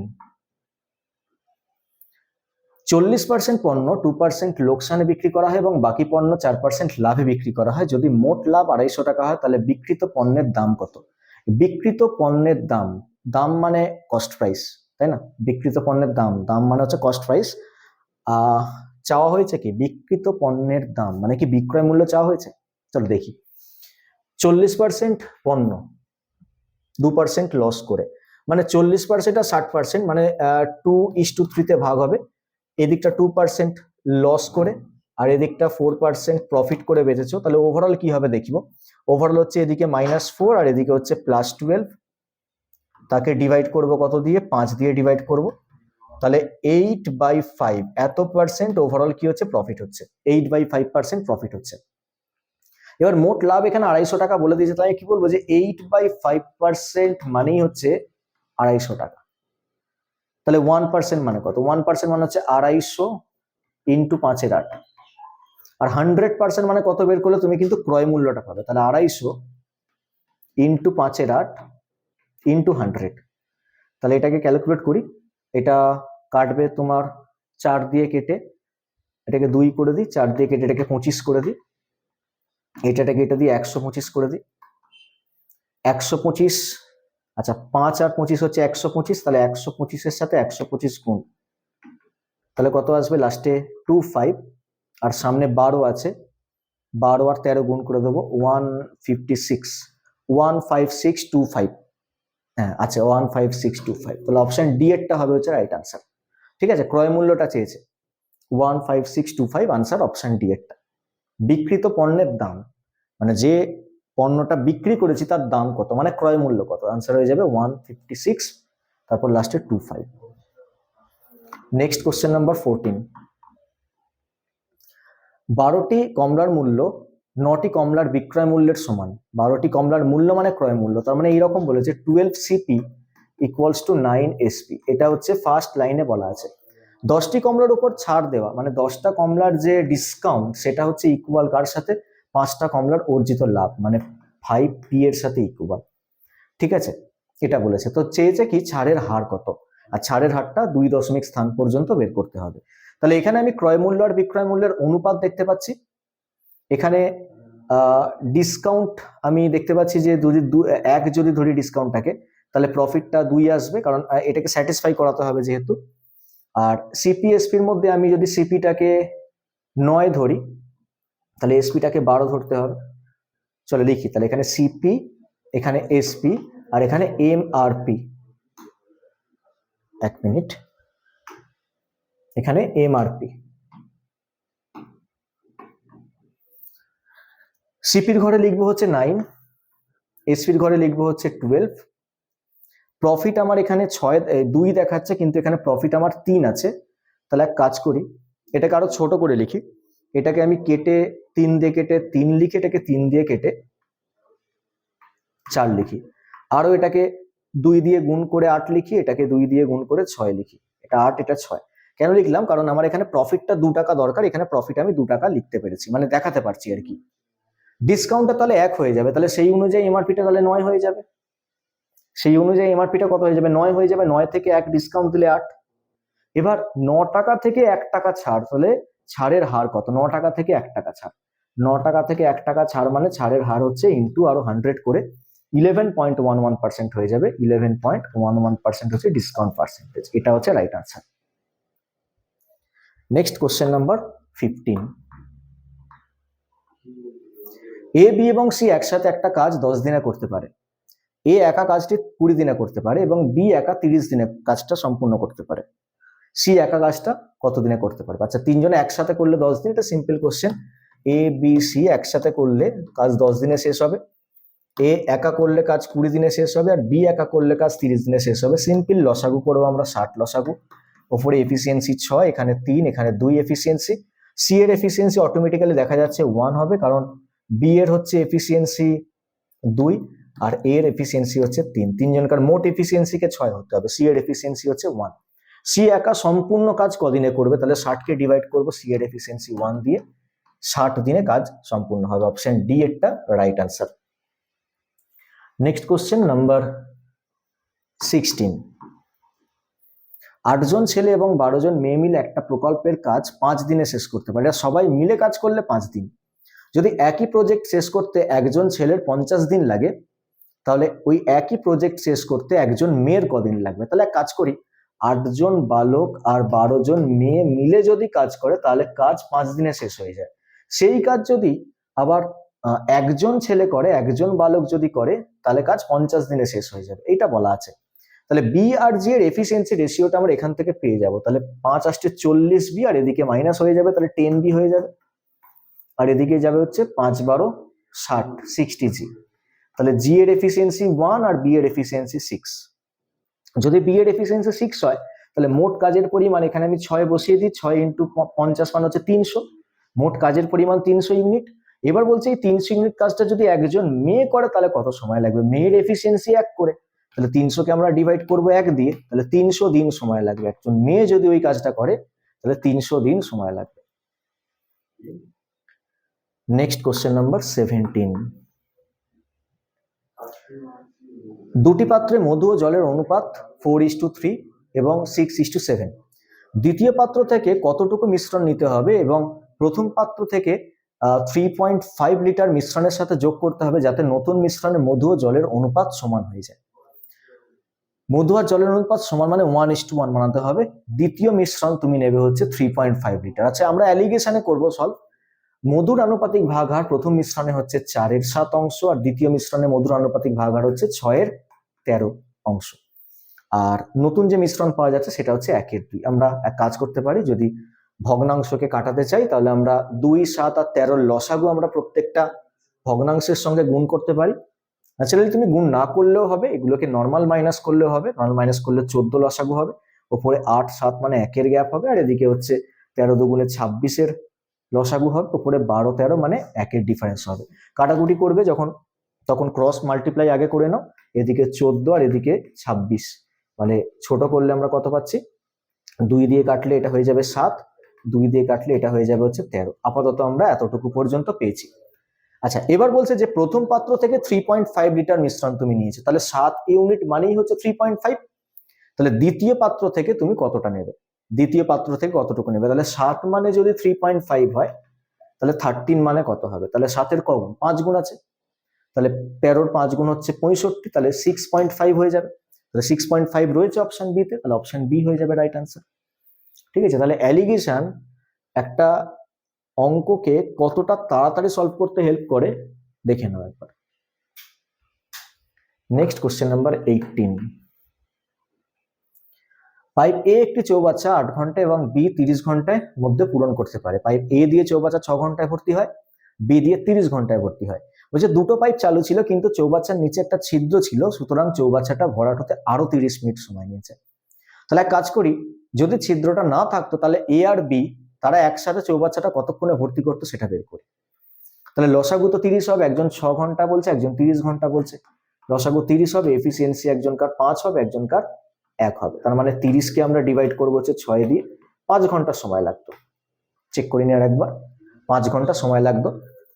40% পণ্য 2% লোকসানে বিক্রি করা হয় এবং বাকি পণ্য 4% লাভে বিক্রি করা হয়। যদি মোট লাভ 250 টাকা হয় তাহলে বিক্রিত পণ্যের দাম কত? বিক্রিত পণ্যের দাম, দাম মানে কস্ট প্রাইস, তাই না? বিক্রিত পণ্যের দাম, দাম মানে হচ্ছে কস্ট প্রাইস। চাওয়া হয়েছে কি বিক্রিত পণ্যের দাম, মানে কি বিক্রয় মূল্য চাওয়া হয়েছে? চলো দেখি। 40% পণ্য, 2% লস করে, মানে 40% আর 60%, মানে 2:3 ভাগ হবে। এদিকটা 2% লস করে আর এদিকটা 4% প্রফিট করে বেঁচেছো, তাহলে ওভারঅল কি হবে দেখিব। ওভারঅল হচ্ছে এদিকে -4 আর এদিকে হচ্ছে +12, তাকে ডিভাইড করব কত দিয়ে? 5 দিয়ে ডিভাইড করব, তাহলে 8/5 এত পার্সেন্ট ওভারঅল কি হচ্ছে? প্রফিট হচ্ছে। 8/5% প্রফিট হচ্ছে। এবার মোট লাভ এখানে 250 টাকা বলে দিয়েছে, তাই কি বলবো যে 8/5% মানেই হচ্ছে 250 টাকা। তাহলে 1% মানে কত? 1% মানে হচ্ছে 250 ইন্টু 5-এর 8, আর 100% মানে কত বের করলে তুমি কিন্তু ক্রয় মূল্যটা পাবে। তাহলে 250 ইন্টু 5-এর 8 ইন্টু 100, তাহলে এটাকে ক্যালকুলেট করি। এটা কাটবে তোমার 4 দিয়ে কেটে, এটাকে 2 করে দিই, 4 দিয়ে কেটে এটাকে 25 করে দিই, এটাকে এটা দিয়ে 125 করে দিই। 125, আচ্ছা 5 আর 25 হচ্ছে 125, তাহলে 125-এর সাথে 125 গুণ, তাহলে কত আসবে লাস্টে? 25, আর সামনে 12 আছে, 12 আর 13 গুণ করে দেবো, 156, 15625। হ্যাঁ আচ্ছা, 15625, তাহলে অপশন ডি এরটা হবে হচ্ছে রাইট আনসার। ঠিক আছে, ক্রয় মূল্যটা চেয়েছে 15625, আনসার অপশন ডি এরটা। বিক্রিত পণ্যের দাম মানে যে পণ্যটা বিক্রি করেছি তার দাম কত, মানে ক্রয় মূল্য কত, আনসার হয়ে যাবে 156, তারপর লাস্টে 25। Next question number 14। 12টি কমলার মূল্য 9টি কমলার বিক্রয় মূল্যের সমান। 12টি কমলার মূল্য মানে ক্রয় মূল্য, তার মানে এইরকম বলেছে 12 CP ইকুয়ালস টু 9 SP। এটা হচ্ছে ফার্স্ট লাইনে বলা আছে। 10টি কমলার উপর ছাড় দেওয়া, মানে 10টা কমলার যে ডিসকাউন্ট সেটা হচ্ছে ইকুয়াল কার সাথে? 5টা কমলার অর্জিত লাভ, মানে 5P এর সাথে ইকুয়াল। ঠিক আছে, এটা বলেছে। তো চেয়েছে কি ছাড়ের হার কত, আর ছাড়ের হারটা 2 দশমিক স্থান পর্যন্ত বের করতে হবে। তাহলে এখানে আমি ক্রয় মূল্য আর বিক্রয় মূল্যের অনুপাত দেখতে পাচ্ছি। এখানে ডিসকাউন্ট আমি দেখতে পাচ্ছি যে যদি 1 যদি ধরি ডিসকাউন্টটাকে, তাহলে প্রফিটটা 2 আসবে, কারণ এটাকে স্যাটিসফাই করাতে হবে যেহেতু। আর সিপিএসপির মধ্যে আমি যদি সিপিটাকে 9 ধরি, তাহলে এসপিটাকে 12 ধরতে হবে। চলো লিখি, তাহলে এখানে সিপি, এখানে এসপি, আর এখানে এমআরপি। 1 মিনিট, এখানে এমআরপি। সিপির ঘরে লিখবো হচ্ছে 9, এসপির ঘরে লিখবো হচ্ছে 12। প্রফিট আমার এখানে 2 দেখাচ্ছে, কিন্তু এখানে প্রফিট আমার 3 আছে। তাহলে এক কাজ করি, এটাকে আরো ছোট করে লিখি। এটাকে আমি কেটে 3 দিয়ে কেটে 3 লিখে, এটাকে 3 দিয়ে কেটে 4 লিখি। আরো এটাকে 2 দিয়ে গুণ করে 8 লিখি, এটাকে 2 দিয়ে গুণ করে 6 লিখি। এটা 8, এটা 6। কেন লিখলাম? কারণ আমার এখানে প্রফিটটা 2 টাকা দরকার, এখানে প্রফিট আমি 2 টাকা লিখতে পেরেছি, মানে দেখাতে পারছি আর কি। ডিসকাউন্টটা তাহলে 1 হয়ে যাবে, তাহলে সেই অনুযায়ী এমআরপিটা তাহলে 9 হয়ে যাবে। সেই অনুযায়ী এমআরপিটা কত হয়ে যাবে? 9 হয়ে যাবে। 9 থেকে 1 ডিসকাউন্ট দিলে 8। এবার 9 টাকা থেকে 1 টাকা ছাড়, তাহলে ছাড়ের হার কত? 9 টাকা থেকে 1 টাকা ছাড়, 9 টাকা থেকে 1 টাকা ছাড় মানে ছাড়ের হার হচ্ছে ইন্টু আরো 100 করে 11.11% হয়ে যাবে। 11.11% হচ্ছে ডিসকাউন্ট পার্সেন্টেজ। এটা হচ্ছে right answer. Next question number 15। এ, বি এবং সি একসাথে একটা কাজ 10 দিনে করতে পারে। এ একা কাজটি 20 দিনে করতে পারে এবং বি একা 30 দিনে কাজটা সম্পূর্ণ করতে পারে। সি একা কাজটা কত দিনে করতে পারবে? আচ্ছা, তিনজনে একসাথে করলে 10 দিন, এটা সিম্পল কোশ্চেন। এ, বি, সি একসাথে করলে কাজ 10 দিনে শেষ হবে। এ একা করলে কাজ 20 দিনে শেষ হবে, আর বি একা করলে কাজ 30 দিনে শেষ হবে। সিম্পল লসাগু করবো আমরা, 60 লসাগু, ওপরে এফিসিয়েন্সি 6, এখানে 3, এখানে 2 এফিসিয়েন্সি। সি এর এফিসিয়েন্সি অটোমেটিক্যালি দেখা যাচ্ছে 1 হবে, কারণ বি এর হচ্ছে এফিসিয়েন্সি 2 আর এ এর এফিসিয়েন্সি হচ্ছে 3। তিনজনকার মোট এফিসিয়েন্সিকে 6 হতে হবে। সি এর এফিসিয়েন্সি হচ্ছে 1। সি একা সম্পূর্ণ কাজ কদিনে করবে? তাহলে 60 কে ডিভাইড করবো সি এর এফিসিয়েন্সি 1 দিয়ে, 60 দিনে কাজ সম্পূর্ণ হবে। অপশন ডি এরটা right answer. Next question number 16। 8 জন ছেলে এবং 12 জন মেয়ে মিলে একটা প্রকল্পের কাজ 5 দিনে শেষ করতে পারে। সবাই মিলে কাজ করলে 5 দিন। যদি একই প্রজেক্ট শেষ করতে একজন ছেলের 50 দিন লাগে, তাহলে ওই একই প্রজেক্ট শেষ করতে একজন মেয়ের কদিন লাগবে? তাহলে এক কাজ করি, 8 জন বালক আর 12 জন মেয়ে মিলে যদি কাজ করে তাহলে কাজ 5 দিনে শেষ হয়ে যায়। সেই কাজ যদি আবার একজন ছেলে করে, একজন বালক যদি করে, তাহলে কাজ 50 দিনে শেষ হয়ে যাবে, এইটা বলা আছে। তাহলে বি আর জি এর এফিসিয়েন্সি রেশিওটা আমরা এখান থেকে পেয়ে যাব। তাহলে 5 আসছে 40 বি, আর এদিকে মাইনাস হয়ে যাবে, তাহলে 10 বি হয়ে যাবে, আর এদিকে যাবে হচ্ছে 5 12 60, 60 জি। তাহলে জি এর এফিসিয়েন্সি 1 আর বি এর এফিসিয়েন্সি 6। যদি বি এর এফিসিয়েন্সি 6 হয়, তাহলে মোট কাজের পরিমাণ এখানে আমি 6 বসিয়ে দিই, 6 ইন্টু 50 মানে হচ্ছে 300। মোট কাজের পরিমাণ 300 ইউনিট। এবার বলছে এই 300 ইউনিট কাজটা যদি একজন মেয়ে করে তাহলে কত সময় লাগবে? মেয়ের এফিসিয়েন্সি 1 করে, তাহলে 300 কে আমরা ডিভাইড করবো 1 দিয়ে, তাহলে 300 দিন সময় লাগবে। একজন মেয়ে যদি ওই কাজটা করে তাহলে 300 দিন সময় লাগবে। Next question number 17। দুটি পাত্রে মধু ও জলের অনুপাত 4:3 এবং 6:7। দ্বিতীয় পাত্র থেকে কতটুকু মিশ্রণ নিতে হবে এবং প্রথম পাত্র থেকে 3.5 লিটার মিশ্রণের সাথে যোগ করতে হবে যাতে নতুন মিশ্রণে মধু ও জলের অনুপাত সমান হয়ে যায়। মধু আর জলের অনুপাত সমান মানে 1:1 বানাতে হবে। দ্বিতীয় মিশ্রণ তুমি নেবে হচ্ছে 3.5 লিটার। আচ্ছা, আমরা অ্যালিগেশনে করবো সলভ। মধুর আনুপাতিক ভাগহার প্রথম মিশ্রণে হচ্ছে 4/7 অংশ, আর দ্বিতীয় মিশ্রণে মধুর আনুপাতিক ভাগহার হচ্ছে 6/13 অংশ। আর নতুন যে মিশ্রণ পাওয়া যাচ্ছে সেটা হচ্ছে 1/2। আমরা এক কাজ করতে পারি, যদি ভগ্নাংশকে কাটাতে চাই তাহলে আমরা 2, 7 আর 13 লসাগু আমরা প্রত্যেকটা ভগ্নাংশের সঙ্গে গুণ করতে পারি। ন্যাচারালি তুমি গুণ না করলেও হবে, এগুলোকে নর্মাল মাইনাস করলেও হবে। নর্মাল মাইনাস করলে 14 লসাগু হবে, ওপরে 8 7 মানে 1 গ্যাপ হবে, আর এদিকে হচ্ছে 13 দুগুণে 26 লসাগু হবে, উপরে 12 13 মানে 1 ডিফারেন্স হবে। কাটাকুটি করবে যখন, তখন ক্রস মাল্টিপ্লাই আগে করে নাও। এদিকে 14 আর এদিকে 26, মানে ছোট করলে আমরা কত পাচ্ছি? 2 দিয়ে কাটলে এটা হয়ে যাবে 7, 2 দিয়ে কাটলে এটা হয়ে যাবে হচ্ছে 13। আপাতত আমরা এতটুকু পর্যন্ত পেয়েছি। আচ্ছা, এবার বলছে যে প্রথম পাত্র থেকে 3.5 লিটার মিশ্রণ তুমি নিয়েছো, তাহলে 7 ইউনিট মানেই হচ্ছে 3.5। তাহলে দ্বিতীয় পাত্র থেকে তুমি কতটা নেবে? দ্বিতীয় পাত্র থেকে কতটুকু নেবে? তাহলে 7 মানে যদি 3.5 হয়, তাহলে 13 মানে কত হবে? তাহলে 7-এর কগুণ? 5 গুণ আছে, তাহলে 13-র 5 গুণ হচ্ছে 65, তাহলে 6.5 হয়ে যাবে। তাহলে 6.5 রয়েছে অপশন বি তে, তাহলে অপশন বি হয়ে যাবে রাইট আনসার। ঠিক আছে, তাহলে অ্যালিগেশন একটা অঙ্ককে কতটা তাড়াতাড়ি সলভ করতে হেল্প করে দেখে নাও একবার। Next question number 18। পাইপ এ একটি চৌবাচ্চা 8 ঘন্টা এবং বি 30 ঘন্টায় মধ্যে পূরণ করতে পারে। পাইপ এ দিয়ে চৌবাচ্চা 6 ঘন্টায় ভর্তি হয়, বি দিয়ে 30 ঘন্টায় ভর্তি হয়। বলছে দুটো পাইপ চালু ছিল কিন্তু চৌবাচ্চার নিচে একটা ছিদ্র ছিল, সুতরাং চৌবাচ্চাটা ভরাট হতে আরো 30 মিনিট সময় নিয়েছে। তাহলে এক কাজ করি, যদি ছিদ্রটা না থাকতো তাহলে এ আর বি তারা একসাথে চৌবাচ্চাটা কতক্ষণে ভর্তি করতো সেটা বের করি। তাহলে লসাগু তো 30 হবে, একজন 6 ঘন্টা বলছে, একজন 30 ঘন্টা বলছে। লসাগু 30 হবে, এফিসিয়েন্সি একজনকার 5 হবে, একজনকার 1 হবে। তার মানে 30 কে আমরা ডিভাইড করবো হচ্ছে 6 দিয়ে, 5 ঘন্টা সময় লাগতো। চেক করে নিয়ে আর একবার, 5 ঘন্টা সময় লাগতো।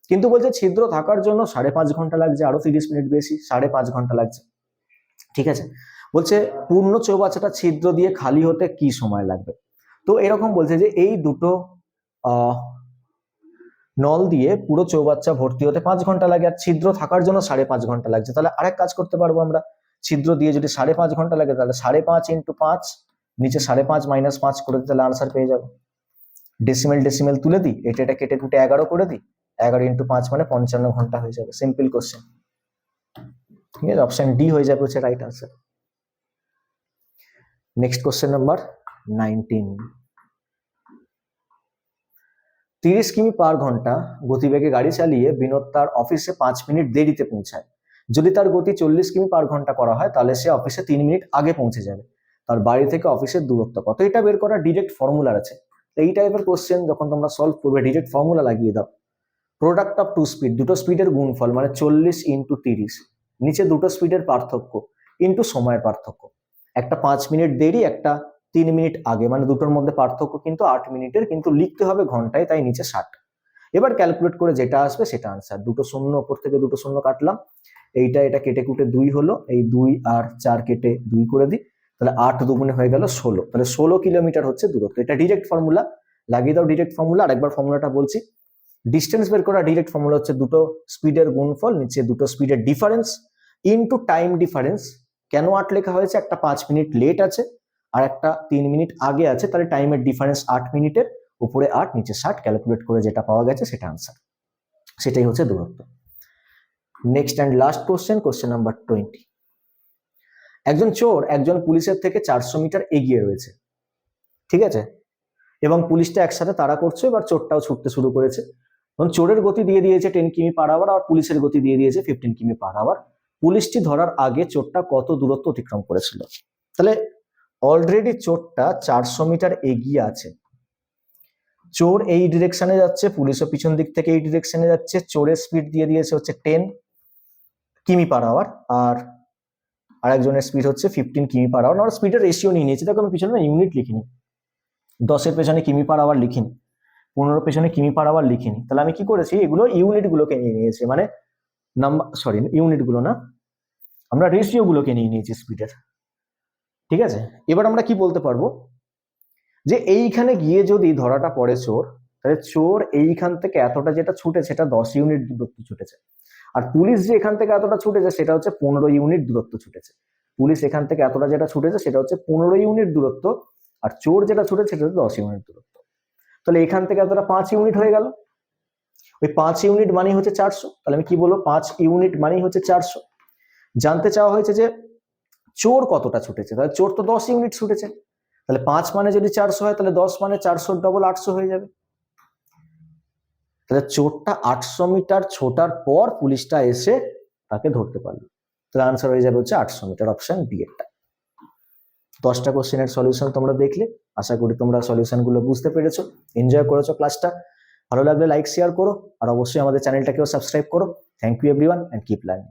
কিন্তু বলছে ছিদ্র থাকার জন্য 5.5 ঘন্টা লাগছে, আরো 30 মিনিট বেশি, 5.5 ঘন্টা লাগছে। ঠিক আছে, বলছে পূর্ণ চৌবাচ্চাটা ছিদ্র দিয়ে খালি হতে কি সময় লাগবে। তো এরকম বলছে যে এই দুটো নল দিয়ে পুরো চৌবাচ্চা ভর্তি হতে 5 ঘন্টা লাগে, আর ছিদ্র থাকার জন্য 5.5 ঘন্টা লাগছে। তাহলে আরেক কাজ করতে পারবো আমরা, ছিদ্র দিয়ে যদি 5.5 ঘন্টা লাগে তাহলে 5.5 ইন্টু 5, নিচে 5.5 মাইনাস 5 করে দিই, তাহলে আনসার পেয়ে যাবো। ডেসিমেল তুলে দিই, এটা কেটে কুটে 11 করে দিই, 11 ইন্টু 5 মানে 55 ঘন্টা হয়ে যাবে। Simple question. ঠিক আছে, অপশন ডি হয়ে যাবে হচ্ছে right answer. Next question number 19। 30 কিমি পার ঘন্টা গতিবেগে গাড়ি চালিয়ে বিনোদ তার অফিসে 5 মিনিট দেরিতে পৌঁছায়। যদি তার গতি 40 কিমি পার ঘন্টা করা হয় তাহলে সে অফিসে 3 মিনিট আগে পৌঁছে যাবে। তার বাড়ি থেকে অফিসের দূরত্ব কত? এটা বের করা ডিরেক্ট ফর্মুলার আছে। এই টাইপের কোশ্চেন যখন তোমরা সলভ করবে ডিরেক্ট ফর্মুলা লাগিয়ে দাও। প্রোডাক্ট অফ টু স্পিড, দুটো স্পিডের গুণফল মানে 40 ইন্টু 30, নিচে দুটো স্পিডের পার্থক্য ইন্টু সময়ের পার্থক্য। একটা 5 মিনিট দেরি, একটা 3 মিনিট আগে, মানে দুটোর মধ্যে পার্থক্য কিন্তু 8 মিনিটের, কিন্তু লিখতে হবে ঘন্টায়, তাই নিচে 60। এবার ক্যালকুলেট করে যেটা আসবে সেটা আনসার। দুটো শূন্য ওপর থেকে দুটো শূন্য কাটলাম, এটা কেটে কুটে 2 হলো, এই 2 আর 4 কেটে 2 করে দিই, তাহলে 8 দুগুণে হয়ে গেল 16। তাহলে 16 কিলোমিটার হচ্ছে দূরত্ব। এটা ডিরেক্ট ফর্মুলা, লাগিয়ে দাও ডিরেক্ট ফর্মুলা। আর একবার ফর্মুলাটা বলছি, ডিস্টেন্স বের করা ডিরেক্ট ফর্মুলা হচ্ছে দুটো স্পিডের গুণফল, নিচে দুটো স্পিডের ডিফারেন্স ইনটু টাইম ডিফারেন্স। কেন 8 লেখা হয়েছে? একটা 5 মিনিট লেট আছে আর একটা 3 মিনিট আগে আছে, তাহলে টাইমের ডিফারেন্স 8 মিনিটের, উপরে 8 নিচে 60, ক্যালকুলেট করে যেটা পাওয়া গেছে সেটা আনসার। সেটাই হচ্ছে দূরত্ব। Next and last question, question number 20। একজন চোর একজন পুলিশের থেকে 400 মিটার এগিয়ে রয়েছে, ঠিক আছে, এবং পুলিশটা একসাথে তাড়া করছে, এবার চোরটাও ছুটতে শুরু করেছে। চোরের গতি দিয়ে দিয়েছে 10 কিমি পার আওয়ার আর পুলিশের গতি দিয়ে দিয়েছে 15 কিমি পার আওয়ার। পুলিশটি ধরার আগে চোরটা কত দূরত্ব অতিক্রম করেছিল? তাহলে অলরেডি চোরটা 400 মিটার এগিয়ে আছে। চোর এই ডিরেকশনে যাচ্ছে, পুলিশও পিছন দিক থেকে এই ডিরেকশনে যাচ্ছে। চোরের স্পিড দিয়ে দিয়েছে হচ্ছে 10 কিমি পার আওয়ার, আর আরেকজনের স্পিড হচ্ছে 15 কিমি পার আওয়ার। আর স্পিডের রেশিও নিয়ে নিয়েছে, দেখো আমি পিছনে ইউনিট লিখিনি, 10-এর পেছনে কিমি পার আওয়ার লিখিনি, 15 পেছনে কিমি পার আওয়ার লিখিনি। তাহলে আমি কি করেছি, এগুলো ইউনিট গুলোকে নিয়ে নিয়েছি, মানে নাম্বার, সরি ইউনিট গুলো না, আমরা রেশিও গুলোকে নিয়ে নিয়েছি স্পিডের। ঠিক আছে, এবার আমরা কি বলতে পারবো যে এইখানে গিয়ে যদি ধরাটা পড়ে চোর, তাহলে চোর এইখান থেকে এতটা যেটা ছুটে সেটা 10 ইউনিট দূরত্ব ছুটেছে, আর পুলিশ যে এখান থেকে এতটা ছুটেছে সেটা হচ্ছে 15 ইউনিট দূরত্ব ছুটেছে। পুলিশ এখান থেকে এতটা যেটা ছুটেছে সেটা হচ্ছে 15 ইউনিট দূরত্ব, আর চোর যেটা ছুটেছে সেটা হচ্ছে 10 ইউনিট দূরত্ব। তাহলে এখান থেকে এতটা 5 ইউনিট হয়ে গেল। ওই 5 ইউনিট মানেই হচ্ছে 400। তাহলে আমি কি বলবো, 5 ইউনিট মানেই হচ্ছে 400। জানতে চাওয়া হয়েছে যে চোর কতটা ছুটেছে, তাহলে চোর তো 10 ইউনিট ছুটেছে, তাহলে 5 মানে যদি 400 হয় তাহলে 10 মানে 400 ডবল 800 হয়ে যাবে। তাহলে চোরটা 800 মিটার ছোটার পর পুলিশটা এসে তাকে ধরতে পারলো। তাহলে আনসার হয়ে যাবে হচ্ছে 800 মিটার, অপশন বি এরটা। 10টা কোশ্চেনের সলিউশন তোমরা দেখলে, আশা করি তোমরা সলিউশন গুলো বুঝতে পেরেছো, এনজয় করেছো ক্লাসটা। ভালো লাগলে লাইক শেয়ার করো, আর অবশ্যই আমাদের চ্যানেলটাকেও সাবস্ক্রাইব করো। Thank you everyone and keep learning.